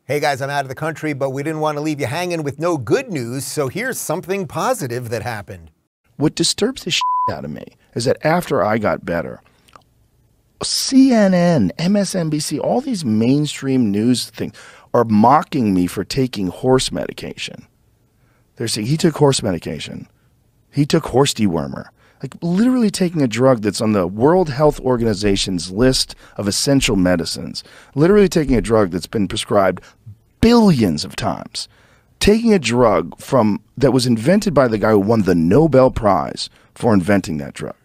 Hey guys, I'm out of the country, but we didn't want to leave you hanging with no good news, so here's something positive that happened. What disturbs the shit out of me is that after I got better, CNN, MSNBC, all these mainstream news things are mocking me for taking horse medication. They're saying he took horse medication. He took horse dewormer. Like literally taking a drug that's on the World Health Organization's list of essential medicines. Literally taking a drug that's been prescribed billions of times. Taking a drug that was invented by the guy who won the Nobel Prize for inventing that drug.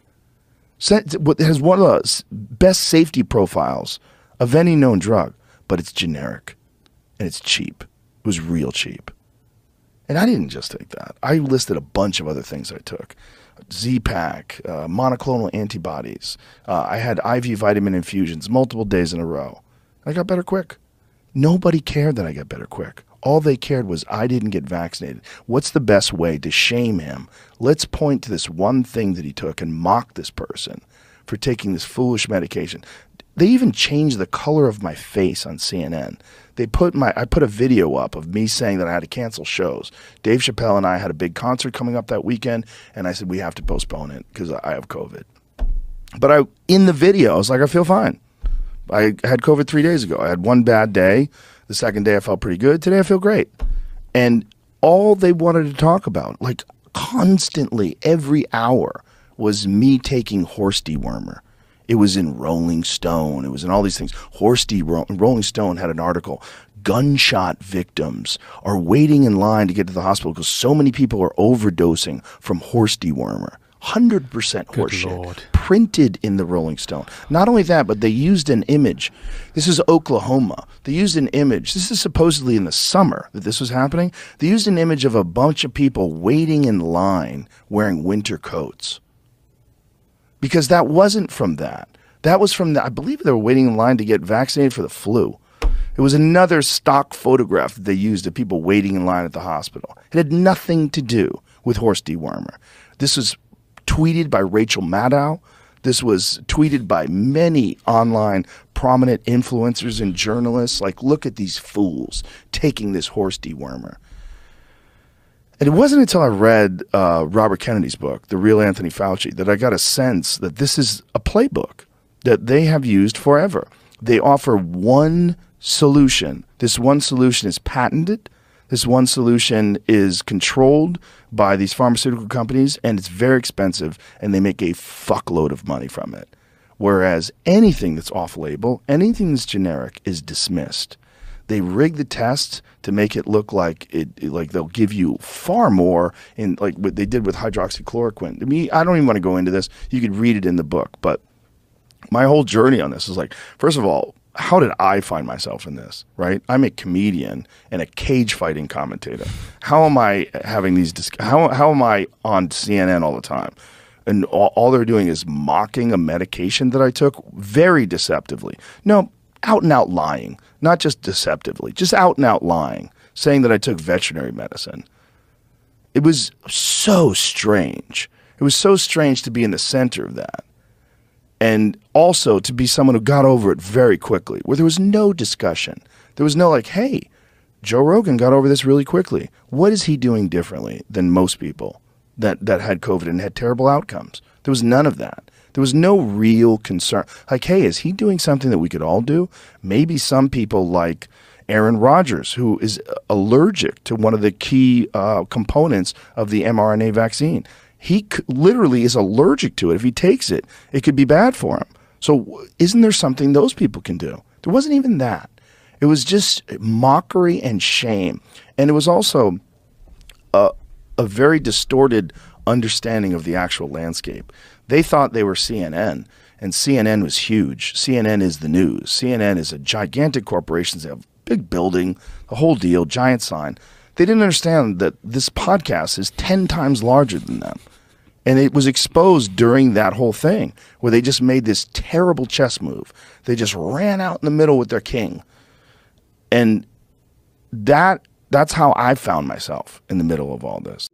It has one of the best safety profiles of any known drug, but it's generic and it's cheap. It was real cheap. And I didn't just take that. I listed a bunch of other things I took. Z-Pak, monoclonal antibodies. I had IV vitamin infusions multiple days in a row. I got better quick. Nobody cared that I got better quick. All they cared was I didn't get vaccinated. What's the best way to shame him? Let's point to this one thing that he took and mock this person for taking this foolish medication. They even changed the color of my face on CNN. I put a video up of me saying that I had to cancel shows. Dave Chappelle and I had a big concert coming up that weekend, and I said we have to postpone it because I have COVID. But in the video, I was like, I feel fine. I had COVID 3 days ago. I had one bad day. The second day I felt pretty good. Today I feel great. And all they wanted to talk about, like constantly, every hour, was me taking horse dewormer. It was in Rolling Stone. It was in all these things. Rolling Stone had an article. Gunshot victims are waiting in line to get to the hospital because so many people are overdosing from horse dewormer. 100% horse shit. Printed in the Rolling Stone. Not only that, but they used an image. This is Oklahoma. They used an image. This is supposedly in the summer that this was happening. They used an image of a bunch of people waiting in line wearing winter coats. Because that wasn't from that. That was from I believe they were waiting in line to get vaccinated for the flu. It was another stock photograph that they used of people waiting in line at the hospital. It had nothing to do with horse dewormer. This was tweeted by Rachel Maddow. This was tweeted by many online prominent influencers and journalists. Like, look at these fools taking this horse dewormer. And it wasn't until I read Robert Kennedy's book, The Real Anthony Fauci, that I got a sense that this is a playbook that they have used forever. They offer one solution. This one solution is patented. This one solution is controlled by these pharmaceutical companies, and it's very expensive, and they make a fuckload of money from it. Whereas anything that's off-label, anything that's generic, is dismissed. They rig the test to make it look like like they'll give you far more in like what they did with hydroxychloroquine. To me, I don't even want to go into this. You could read it in the book, but my whole journey on this is like, first of all, how did I find myself in this, right? I'm a comedian and a cage fighting commentator. How am I having these, how am I on CNN all the time? And all they're doing is mocking a medication that I took very deceptively. No, out and out lying, not just deceptively, just out and out lying, saying that I took veterinary medicine. It was so strange. It was so strange to be in the center of that. And also to be someone who got over it very quickly, where there was no discussion. There was no like, hey, Joe Rogan got over this really quickly. What is he doing differently than most people that had COVID and had terrible outcomes? There was none of that. There was no real concern. Like, hey, is he doing something that we could all do? Maybe some people like Aaron Rodgers, who is allergic to one of the key components of the mRNA vaccine. He literally is allergic to it. If he takes it, it could be bad for him. So isn't there something those people can do? There wasn't even that. It was just mockery and shame. And it was also a very distorted understanding of the actual landscape. They thought they were CNN, and CNN was huge. CNN is the news. CNN is a gigantic corporation. They have a big building, the whole deal, giant sign. They didn't understand that this podcast is 10 times larger than them. And it was exposed during that whole thing where they just made this terrible chess move. They just ran out in the middle with their king. And that's how I found myself in the middle of all this.